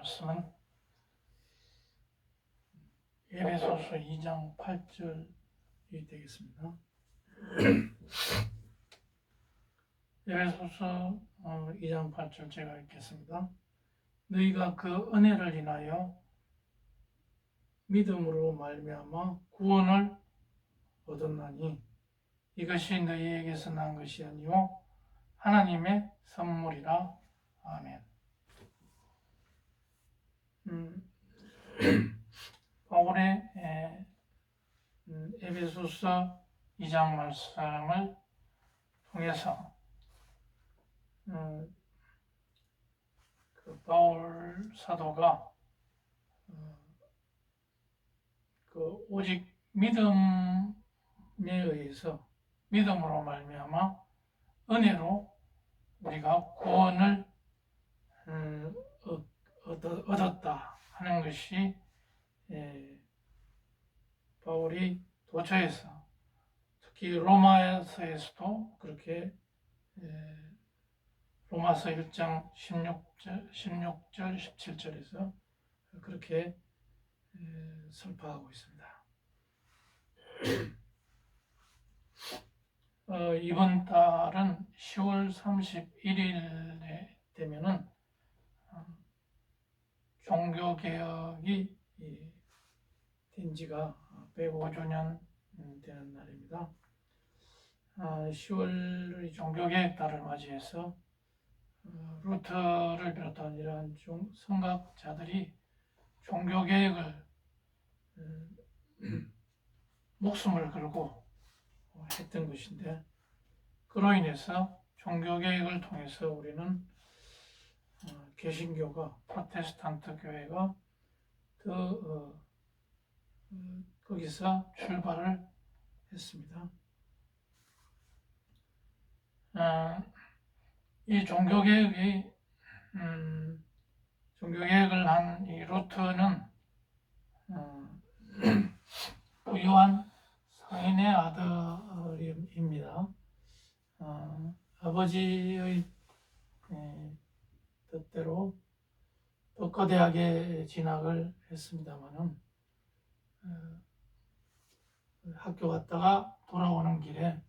말씀은 에베소서 2장 8절이 되겠습니다. 에베소서 2장 8절 제가 읽겠습니다. 너희가 그 은혜를 인하여 믿음으로 말미암아 구원을 얻었나니 이것이 너희에게서 난 것이 아니요 하나님의 선물이라. 아멘. 바울의 에베소서 2장 말씀을 통해서 그 바울 사도가 그 오직 믿음에 의해서 믿음으로 말미암아 은혜로 우리가 구원을 얻었다 하는 것이 바울이 도처에서 특히 로마서에서도 그렇게 로마서 1장 16절, 17절에서 그렇게 설파하고 있습니다. 이번 달은 10월 31일에 되면은 종교개혁이 된 지가 105주년 되는 날입니다. 10월 종교개혁 달을 맞이해서 루터를 비롯한 이러한 성각자들이 종교개혁을 목숨을 걸고 했던 것인데, 그로 인해서 종교개혁을 통해서 우리는 개신교가, 프로테스탄트 교회가 더 거기서 출발을 했습니다. 이 종교개혁을 한 이 루터는 부유한 상인의 아들입니다. 아버지의 뜻대로 법과대학에 진학을 했습니다마는 학교 갔다가 돌아오는 길에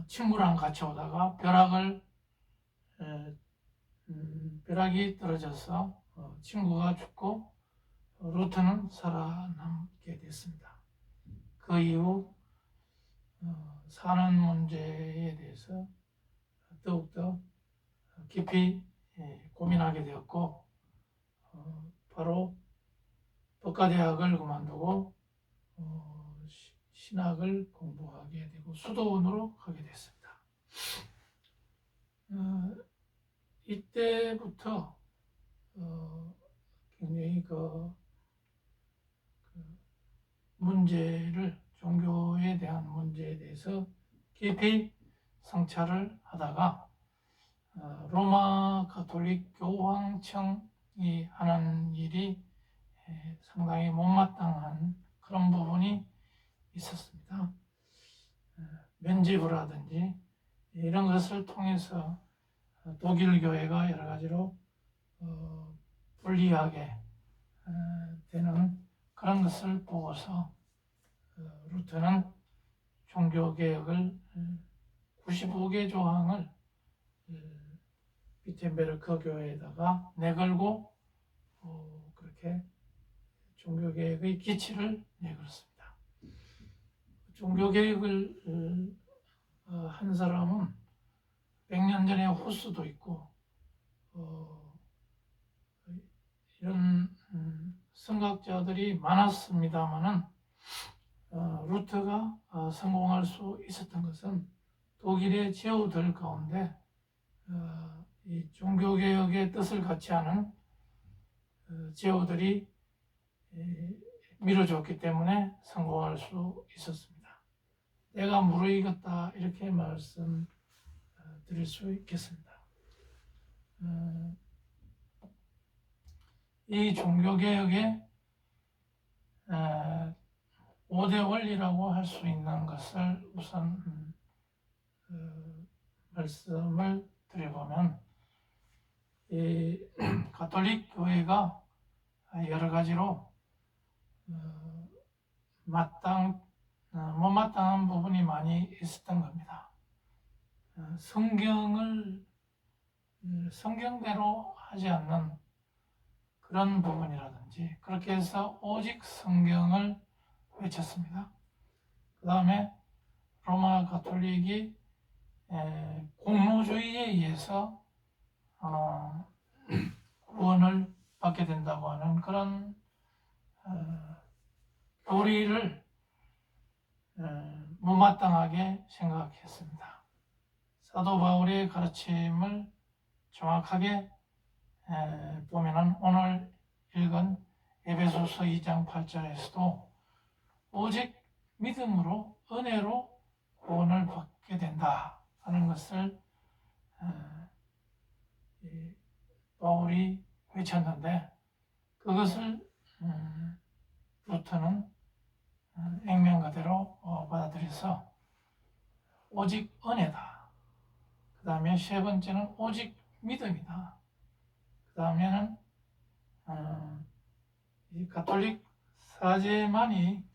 친구랑 같이 오다가 벼락이 떨어져서 친구가 죽고 루터는 살아남게 됐습니다. 그 이후 사는 문제에 대해서 더욱더 깊이 고민하게 되었고, 바로 법과대학을 그만두고 신학을 공부하게 되고 수도원으로 가게 됐습니다. 이때부터 굉장히 문제를, 종교에 대한 문제에 대해서 깊이 성찰을 하다가 로마 가톨릭 교황청이 하는 일이 상당히 못마땅한 그런 부분이 있었습니다. 면죄부를 하든지 이런 것을 통해서 독일 교회가 여러 가지로 불리하게 되는 그런 것을 보고서 루터는 종교개혁을 95개 조항을 비텐베르크 교회에다가 내걸고 그렇게 종교개혁의 기치를 내걸었습니다. 종교개혁을 한 사람은 100년 전에 후스도 있고 이런 성각자들이 많았습니다마는 루터가 성공할 수 있었던 것은 독일의 제후들 가운데 이 종교개혁의 뜻을 같이 하는 제후들이 밀어줬기 때문에 성공할 수 있었습니다. 내가 무르익었다 이렇게 말씀드릴 수 있겠습니다. 이 종교개혁의 5대 원리라고 할 수 있는 것을 우선 말씀을 드려보면, 이 가톨릭 교회가 여러 가지로 못마땅한 부분이 많이 있었던 겁니다. 성경을 성경대로 하지 않는 그런 부분이라든지, 그렇게 해서 오직 성경을 외쳤습니다. 그 다음에 로마 가톨릭이 공로주의에 의해서 구원을 받게 된다고 하는 그런 교리를 못마땅하게 생각했습니다. 사도 바울의 가르침을 정확하게 보면은 오늘 읽은 에베소서 2장 8절에서도 오직 믿음으로 은혜로 구원을 받게 된다 하는 것을 바울이 외쳤는데, 그것을 루터는 액면 그대로 받아들여서 오직 은혜다. 그 다음에 세 번째는 오직 믿음이다. 그 다음에는 이 가톨릭 사제만이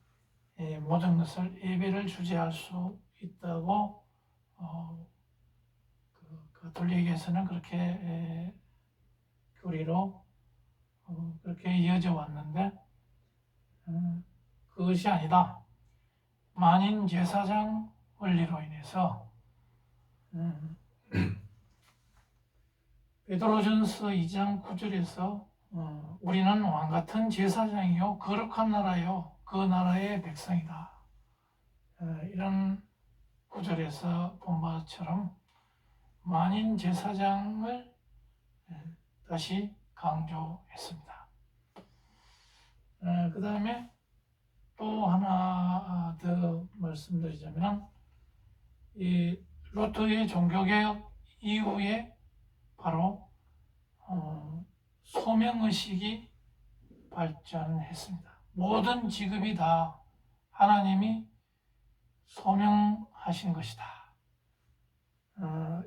모든 것을 예배를 주재할 수 있다고 그 가톨릭에서는 그렇게 교리로 그렇게 이어져 왔는데, 그것이 아니다. 만인 제사장 원리로 인해서 베드로전서 2장 9절에서 우리는 왕같은 제사장이요 거룩한 나라요 그 나라의 백성이다. 이런 구절에서 본 바처럼 만인 제사장을 다시 강조했습니다. 그 다음에 또 하나 더 말씀드리자면, 이 루터의 종교개혁 이후에 바로 소명의식이 발전했습니다. 모든 직업이 다 하나님이 소명하신 것이다.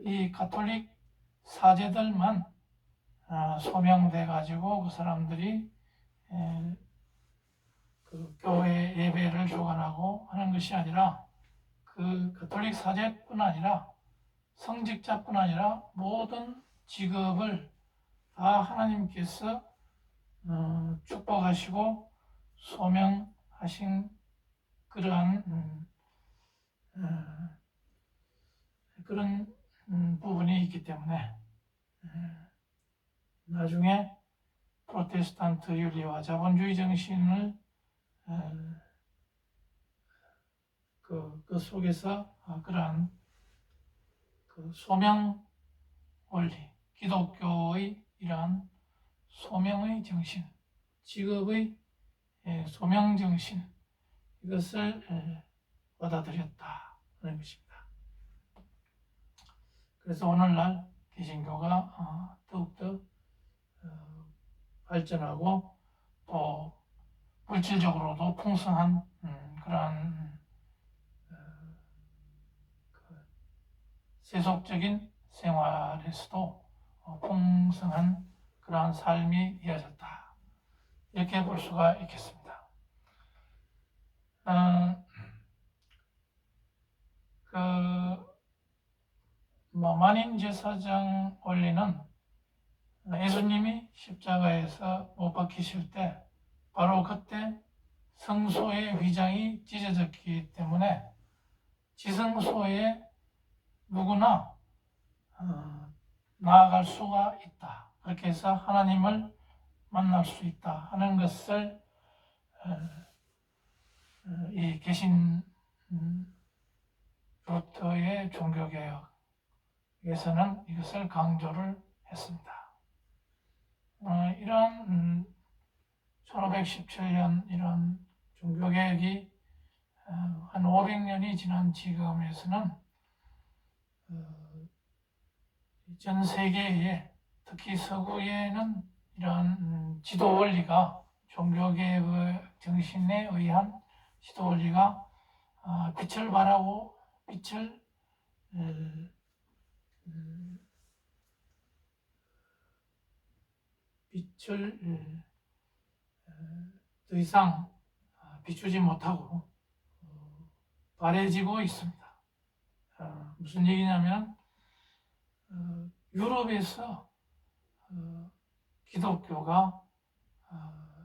이 가톨릭 사제들만 소명돼 가지고 그 사람들이 그 교회 예배를 주관하고 하는 것이 아니라, 그 가톨릭 사제뿐 아니라 성직자뿐 아니라 모든 직업을 다 하나님께서 축복하시고 소명하신 그러한 그런 부분이 있기 때문에 나중에 프로테스탄트 윤리와 자본주의 정신을 그 속에서 그러한 그 소명 원리, 기독교의 이러한 소명의 정신, 직업의 소명 정신, 이것을 받아들였다 하는 것입니다. 그래서 오늘날 개신교가 더욱더 발전하고 또 물질적으로도 풍성한 그러한 세속적인 생활에서도 풍성한 그러한 삶이 이어졌다, 이렇게 볼 수가 있겠습니다. 만인 제사장 원리는 예수님이 십자가에서 못 박히실 때 바로 그때 성소의 휘장이 찢어졌기 때문에 지성소에 누구나 나아갈 수가 있다, 그렇게 해서 하나님을 만날 수 있다 하는 것을 이 개신 루터의 종교개혁에서는 이것을 강조를 했습니다. 이런 1517년 이런 종교개혁이 한 500년이 지난 지금에서는 전 세계에, 특히 서구에는 이러한 지도 원리가, 종교개혁 정신에 의한 지도 원리가 빛을 발하고 빛을 빛을 더 이상 비추지 못하고 바래지고 있습니다. 무슨 얘기냐면 유럽에서 기독교가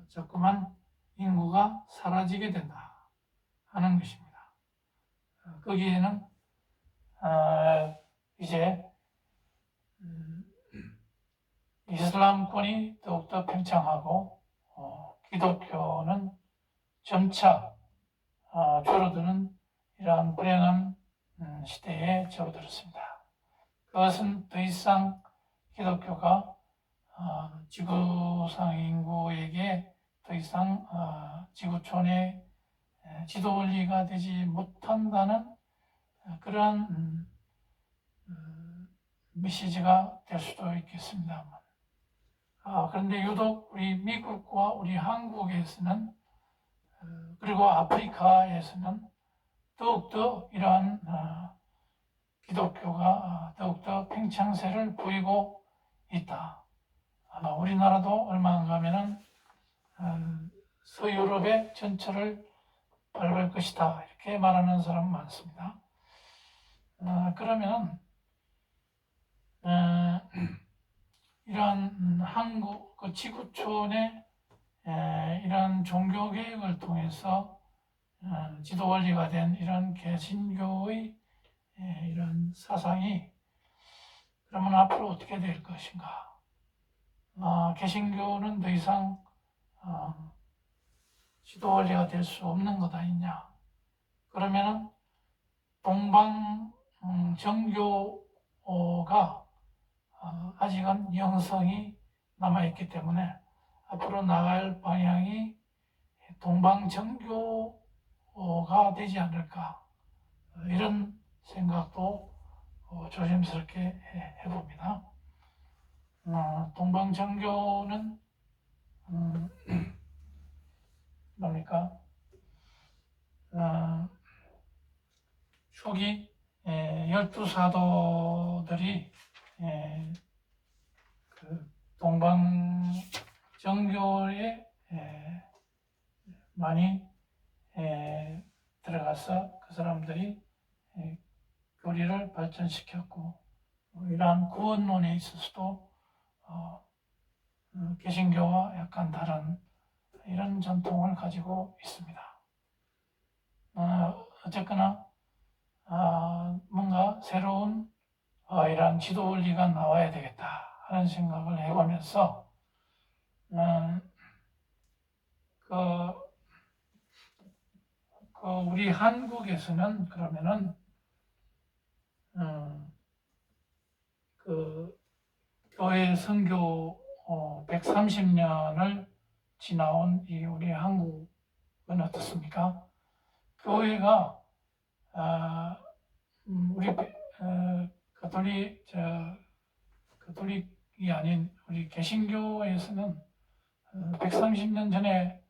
자꾸만 인구가 사라지게 된다 하는 것입니다. 거기에는 이제 이슬람권이 더욱더 팽창하고 기독교는 점차 줄어드는 이러한 불행한 시대에 접어들었습니다. 그것은 더 이상 기독교가 지구상 인구에게 더 이상 지구촌의 지도 원리가 되지 못한다는 그러한 메시지가 될 수도 있겠습니다만, 그런데 유독 우리 미국과 우리 한국에서는 그리고 아프리카에서는 더욱더 이러한 기독교가 더욱더 팽창세를 보이고 있다. 우리나라도 얼마 안 가면은 서유럽의 전철을 밟을 것이다 이렇게 말하는 사람 많습니다. 그러면 이러한 한국 지구촌의 이러한 종교 개혁을 통해서 지도 원리가 된 이런 개신교의 이런 사상이 그러면 앞으로 어떻게 될 것인가? 개신교는 더 이상 지도 원리가 될 수 없는 것 아니냐? 그러면은 동방 정교가 아직은 영성이 남아있기 때문에 앞으로 나갈 방향이 동방 정교가 되지 않을까, 이런 생각도 조심스럽게 해봅니다. 동방 정교는 뭡니까? 초기 12사도들이 그 동방 정교에 많이 들어가서 그 사람들이 교리를 발전시켰고, 이러한 구원론에 있어서도 개신교와 약간 다른 이런 전통을 가지고 있습니다. 어쨌거나 뭔가 새로운 이러한 지도 원리가 나와야 되겠다 하는 생각을 해보면서 우리 한국에서는 그러면은 교회 선교 130년을 지나온 이 우리 한국은 어떻습니까? 교회가 우리 가톨릭이 아닌 우리 개신교에서는 130년 전에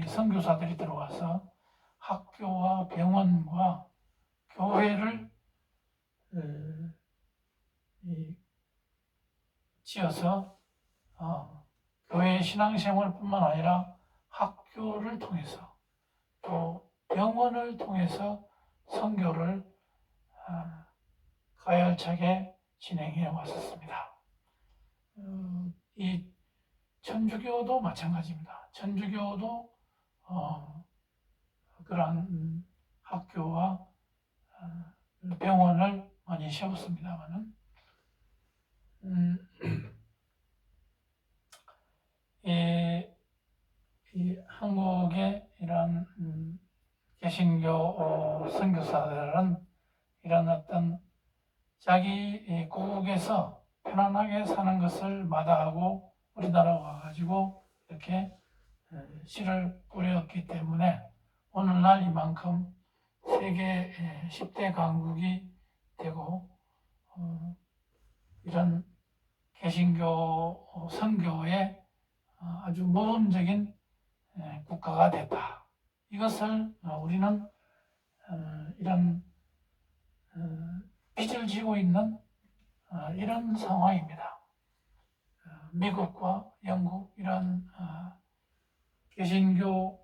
선교사들이 들어와서 학교와 병원과 교회를 지어서 교회 신앙생활뿐만 아니라 학교를 통해서 또 병원을 통해서 선교를 가열차게 진행해 왔었습니다. 이 천주교도 마찬가지입니다. 천주교도 그러한 학교와 병원을 많이 세웠습니다만은 이 한국의 이런 개신교 선교사들은 이런 어떤 자기 고국에서 편안하게 사는 것을 마다하고 우리나라 와가지고 이렇게 씨를 뿌렸기 때문에 오늘날 이만큼 세계 10대 강국이 되고 이런 개신교 선교의 아주 모범적인 국가가 됐다. 이것을 우리는 이런 빚을 지고 있는 이런 상황입니다. 미국과 영국 이런 개신교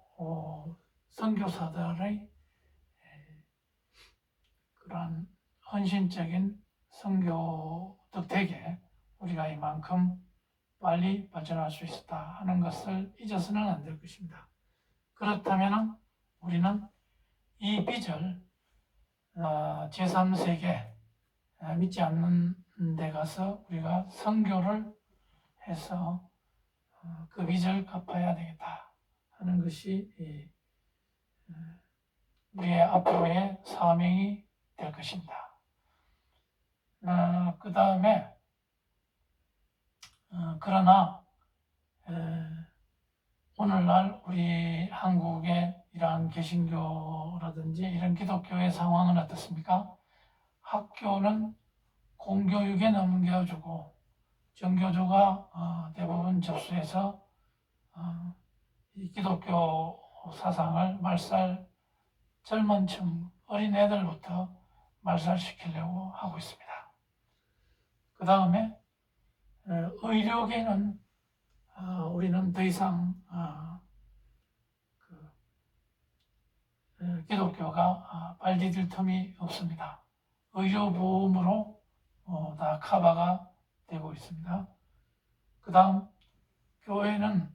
선교사들의 그런 헌신적인 선교 덕택에 우리가 이만큼 빨리 발전할 수 있었다 하는 것을 잊어서는 안 될 것입니다. 그렇다면 우리는 이 빚을 제3세계 믿지 않는 데 가서 우리가 선교를 해서 그 빚을 갚아야 되겠다 하는 것이 우리의 앞으로의 사명이 될 것입니다. 그 다음에 그러나 오늘날 우리 한국의 이러한 개신교라든지 이런 기독교의 상황은 어떻습니까? 학교는 공교육에 넘겨주고 정교조가 대부분 접수해서 이 기독교 사상을 젊은 층 어린애들부터 말살시키려고 하고 있습니다. 그 다음에 의료계는 우리는 더 이상 기독교가 발디딜 틈이 없습니다. 의료보험으로 다 커버가 되고 있습니다. 그 다음 교회는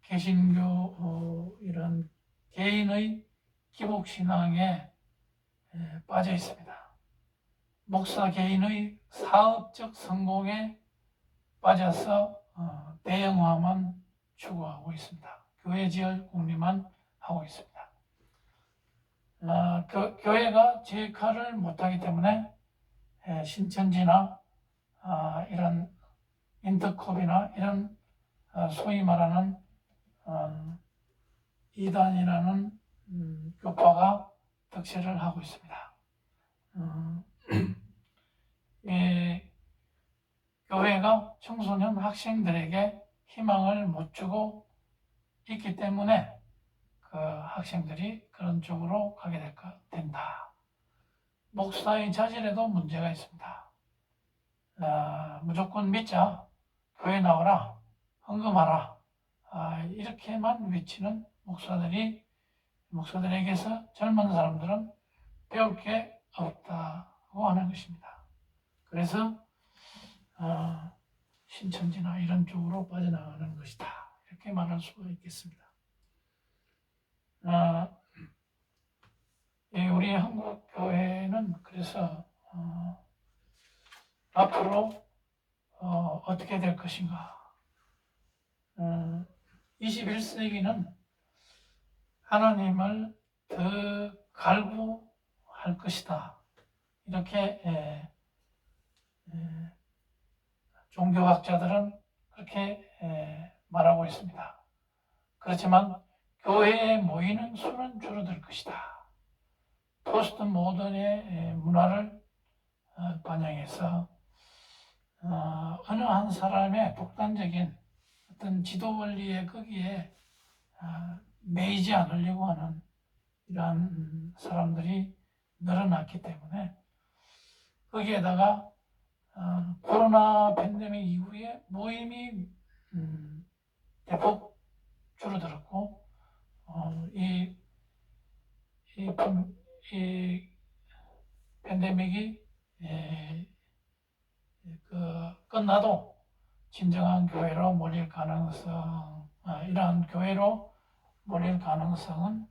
개신교 이런 개인의 기복신앙에 빠져 있습니다. 목사 개인의 사업적 성공에 빠져서 대형화만 추구하고 있습니다. 교회 지을 궁리만 하고 있습니다. 교회가 제 역할을 못하기 때문에 신천지나 이런 인터컵이나 이런 소위 말하는 이단이라는 교파가 득세를 하고 있습니다. 교회가 청소년 학생들에게 희망을 못 주고 있기 때문에 그 학생들이 그런 쪽으로 가게 된다. 목사의 자질에도 문제가 있습니다. 무조건 믿자, 교회 나오라, 헌금하라, 이렇게만 외치는 목사들에게서 젊은 사람들은 배울 게 없다고 하는 것입니다. 그래서 신천지나 이런 쪽으로 빠져나가는 것이다, 이렇게 말할 수가 있겠습니다. 우리 한국 교회는 그래서 앞으로 어떻게 될 것인가? 21세기는 하나님을 더 갈구할 것이다, 이렇게 종교학자들은 그렇게 말하고 있습니다. 그렇지만 교회에 모이는 수는 줄어들 것이다. 포스트 모던의 문화를 반영해서 어느 한 사람의 독단적인 어떤 지도 원리에 거기에 매이지 않으려고 하는 이러한 사람들이 늘어났기 때문에 거기에다가 코로나 팬데믹 이후에 모임이 대폭 줄어들었고 이 팬데믹이 끝나도 진정한 교회로 몰릴 가능성, 이러한 교회로 몰릴 가능성은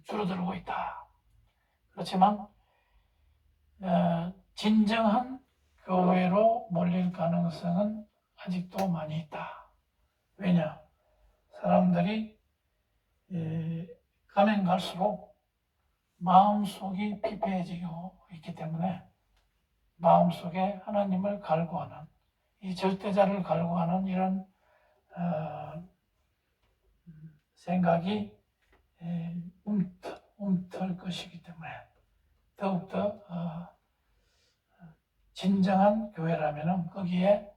줄어들고 있다. 그렇지만 진정한 교회로 몰릴 가능성은 아직도 많이 있다. 왜냐? 사람들이 가면 갈수록 마음속이 피폐해지고 있기 때문에 마음속에 하나님을 갈구하는, 이 절대자를 갈구하는 이런 생각이 움틀 것이기 때문에 더욱더 진정한 교회라면 거기에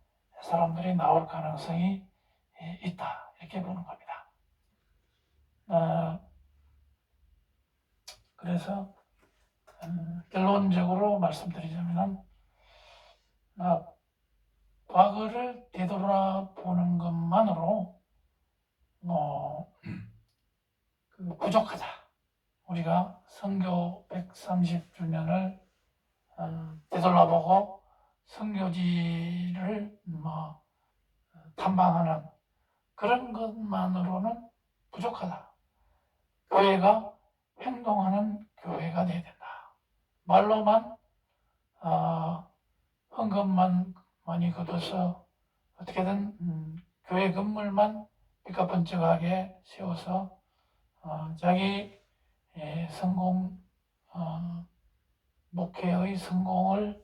사람들이 나올 가능성이 있다, 이렇게 보는 겁니다. 그래서 결론적으로 말씀드리자면 과거를 되돌아보는 것만으로 부족하다. 우리가 선교 130주년을 되돌아보고 선교지를 탐방하는 그런 것만으로는 부족하다. 교회가 행동하는 교회가 되어야 된다. 말로만 헌금만 많이 걷어서 어떻게든 교회 건물만 삐까번쩍하게 세워서 자기 성공 목회의 성공을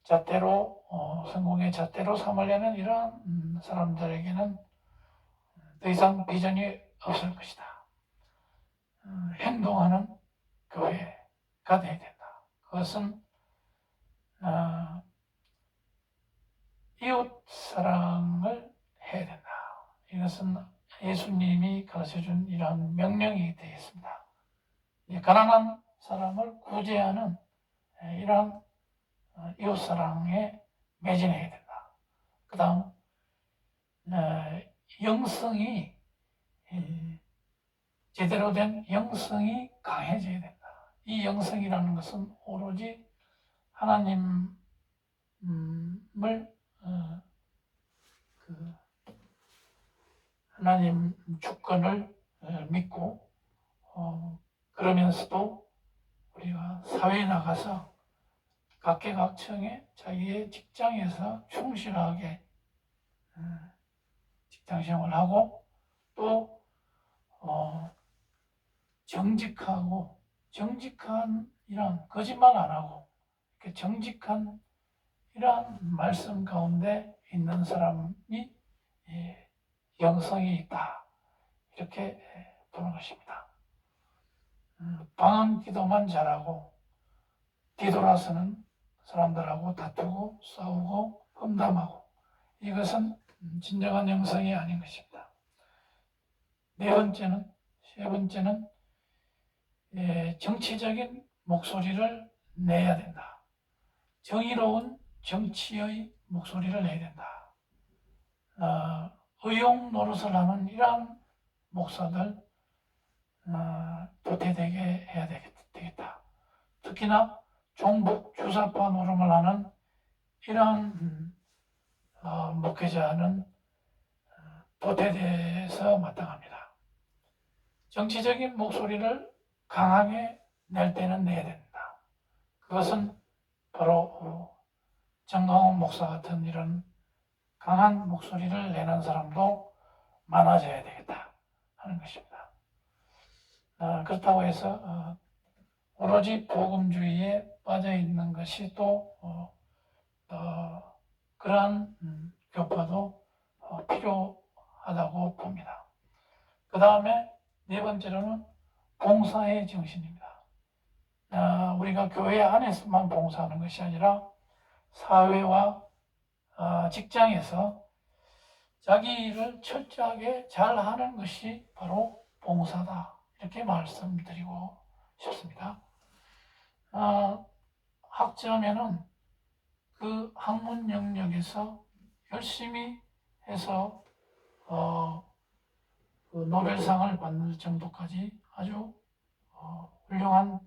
잣대로 성공의 잣대로 삼으려는 이러한 사람들에게는 더 이상 비전이 없을 것이다. 행동하는 교회가 되어야 된다. 그것은 이웃 사랑을 해야 된다. 이것은 예수님이 가르쳐준 이러한 명령이 되겠습니다. 가난한 사람을 구제하는 이러한 이웃 사랑에 매진해야 된다. 그 다음 영성이 제대로 된 영성이 강해져야 된다. 이 영성이라는 것은 오로지 하나님을 하나님 주권을 믿고 그러면서도 우리가 사회에 나가서 각계각층에 자기의 직장에서 충실하게 직장생활을 하고 또 정직한 이런 거짓말 안 하고 이렇게 정직한 이러한 말씀 가운데 있는 사람이 영성이 있다. 이렇게 보는 것입니다. 방언 기도만 잘하고 뒤돌아서는 사람들하고 다투고 싸우고 험담하고 이것은 진정한 영성이 아닌 것입니다. 세 번째는 정치적인 목소리를 내야 된다. 정의로운 정치의 목소리를 내야 된다. 의용 노릇을 하는 이러한 목사들 도태되게 해야 되겠다. 특히나 종북 주사파 노름을 하는 이러한 목회자는 도태돼서 마땅합니다. 정치적인 목소리를 강하게 낼 때는 내야 된다. 그것은 바로 정강훈 목사 같은 이런 강한 목소리를 내는 사람도 많아져야 되겠다 하는 것입니다. 그렇다고 해서 오로지 복음주의에 빠져 있는 것이 또 그러한 교파도 필요하다고 봅니다. 그 다음에 네 번째로는 봉사의 정신입니다. 우리가 교회 안에서만 봉사하는 것이 아니라 사회와 직장에서 자기 일을 철저하게 잘 하는 것이 바로 봉사다. 이렇게 말씀드리고 싶습니다. 학자면은 그 학문 영역에서 열심히 해서 그 노벨상을 받는 정도까지 아주 훌륭한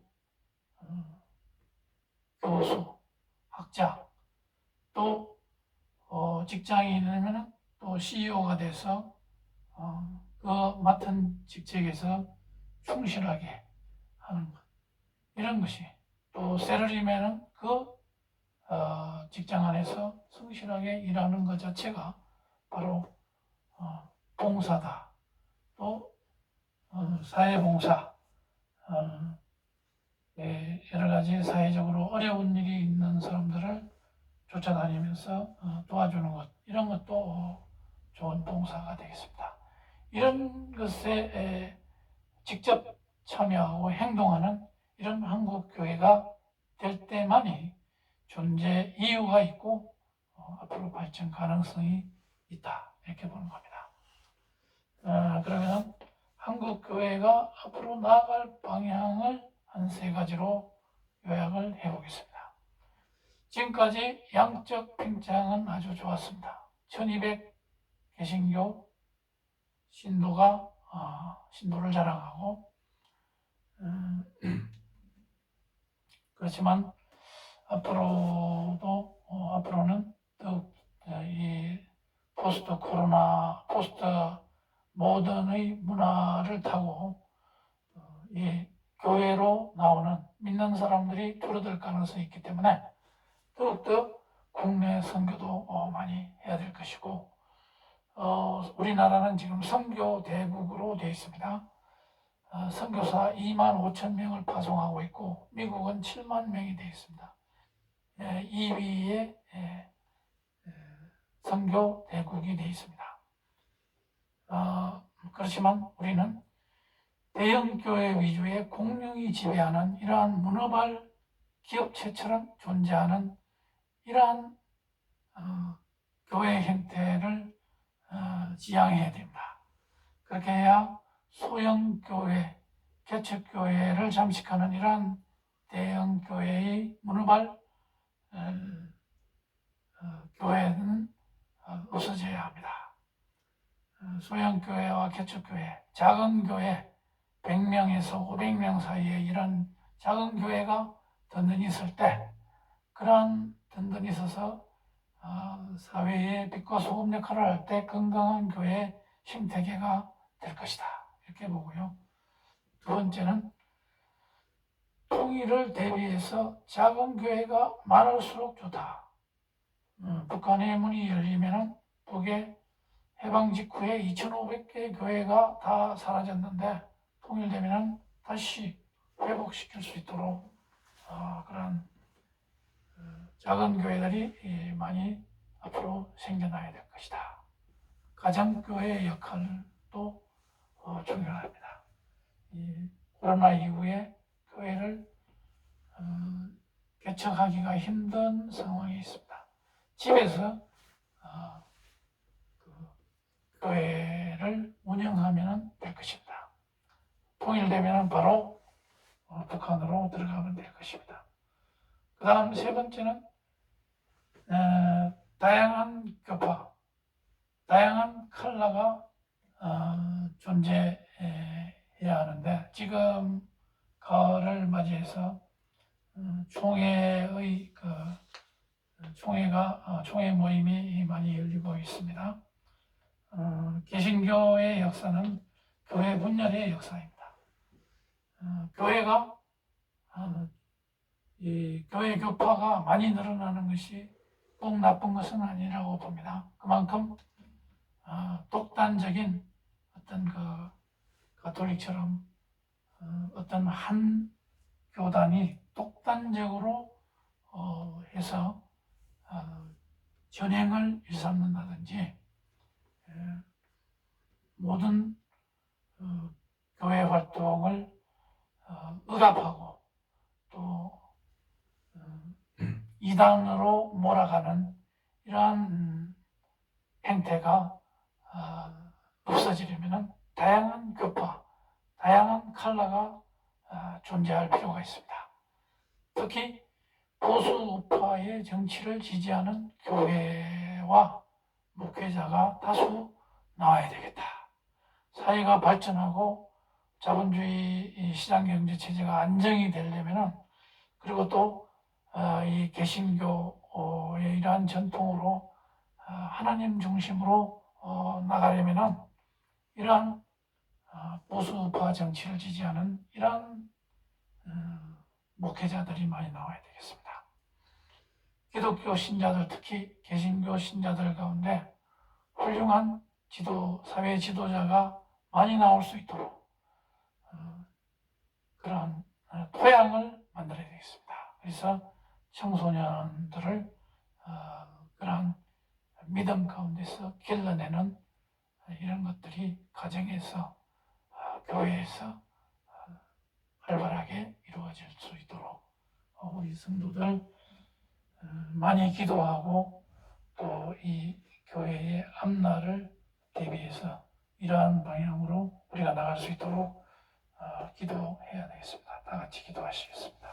교수, 학자, 또 직장인이면 또 CEO가 돼서 그 맡은 직책에서 충실하게 하는 것, 이런 것이 또 셀러리맨은 그 직장 안에서 성실하게 일하는 것 자체가 바로 봉사다. 또 사회봉사, 여러 가지 사회적으로 어려운 일이 있는 사람들을 쫓아다니면서 도와주는 것, 이런 것도 좋은 봉사가 되겠습니다. 이런 것에 직접 참여하고 행동하는 이런 한국 교회가 될 때만이 존재 이유가 있고 앞으로 발전 가능성이 있다, 이렇게 보는 겁니다. 그러면 한국 교회가 앞으로 나아갈 방향을 한 세 가지로 요약을 해보겠습니다. 지금까지 양적 팽창은 아주 좋았습니다. 1200 개신교 신도가 신도를 자랑하고, 그렇지만 앞으로는 더욱 이 포스트 코로나, 포스트 모던의 문화를 타고 이 교회로 나오는 믿는 사람들이 줄어들 가능성이 있기 때문에 더욱더 국내 선교도 많이 해야 될 것이고, 우리나라는 지금 선교 대국으로 되어 있습니다. 선교사 2만 5천 명을 파송하고 있고, 미국은 7만 명이 되어 있습니다. 2위의 선교 대국이 되어 있습니다. 그렇지만 우리는 대형 교회 위주의 공룡이 지배하는 이러한 문어발 기업체처럼 존재하는 이러한 교회 형태를 지향해야 됩니다. 그렇게 해야 소형 교회, 개척교회를 잠식하는 이러한 대형 교회의 문어발 교회는 없어져야 합니다. 소형 교회와 개척교회, 작은 교회 100명에서 500명 사이에 이런 작은 교회가 든든히 있을 때, 그러한 든든히 있어서 사회의 빛과 소금 역할을 할 때 건강한 교회 생태계가 될 것이다, 이렇게 보고요. 두 번째는 통일을 대비해서 작은 교회가 많을수록 좋다. 북한의 문이 열리면 북에 해방 직후에 2,500개 교회가 다 사라졌는데 통일되면 다시 회복시킬 수 있도록 그런 작은 교회들이 많이 앞으로 생겨나야 될 것이다. 가정교회의 역할도 중요합니다. 이 코로나 이후에 교회를 개척하기가 힘든 상황이 있습니다. 집에서 교회를 운영하면 될 것입니다. 통일되면 바로 북한으로 들어가면 될 것입니다. 그 다음 세 번째는 다양한 교파, 다양한 컬러가 존재해야 하는데, 지금 가을을 맞이해서 총회의 총회 모임이 많이 열리고 있습니다. 개신교의 역사는 교회 분열의 역사입니다. 교회가 이 교회 교파가 많이 늘어나는 것이 꼭 나쁜 것은 아니라고 봅니다. 그만큼 독단적인 어떤 가톨릭처럼 어떤 한 교단이 독단적으로 해서 전행을 일삼는다든지, 모든 교회 활동을 억압하고 또 이단으로 몰아가는 이러한 행태가 없어지려면 다양한 교파, 다양한 컬러가 존재할 필요가 있습니다. 특히 보수파의 정치를 지지하는 교회와 목회자가 다수 나와야 되겠다. 사회가 발전하고 자본주의 시장경제 체제가 안정이 되려면, 그리고 또 이 개신교의 이러한 전통으로 하나님 중심으로 나가려면 이러한 보수파 정치를 지지하는 이러한 목회자들이 많이 나와야 되겠습니다. 기독교 신자들, 특히 개신교 신자들 가운데 훌륭한 사회 지도자가 많이 나올 수 있도록 그러한 토양을 만들어야 되겠습니다. 그래서 청소년들을 그러한 믿음 가운데서 길러내는 이런 것들이 가정에서, 교회에서 활발하게 이루어질 수 있도록 우리 성도들 많이 기도하고, 또 이 교회의 앞날을 대비해서 이러한 방향으로 우리가 나갈 수 있도록 기도해야 되겠습니다. 다 같이 기도하시겠습니다.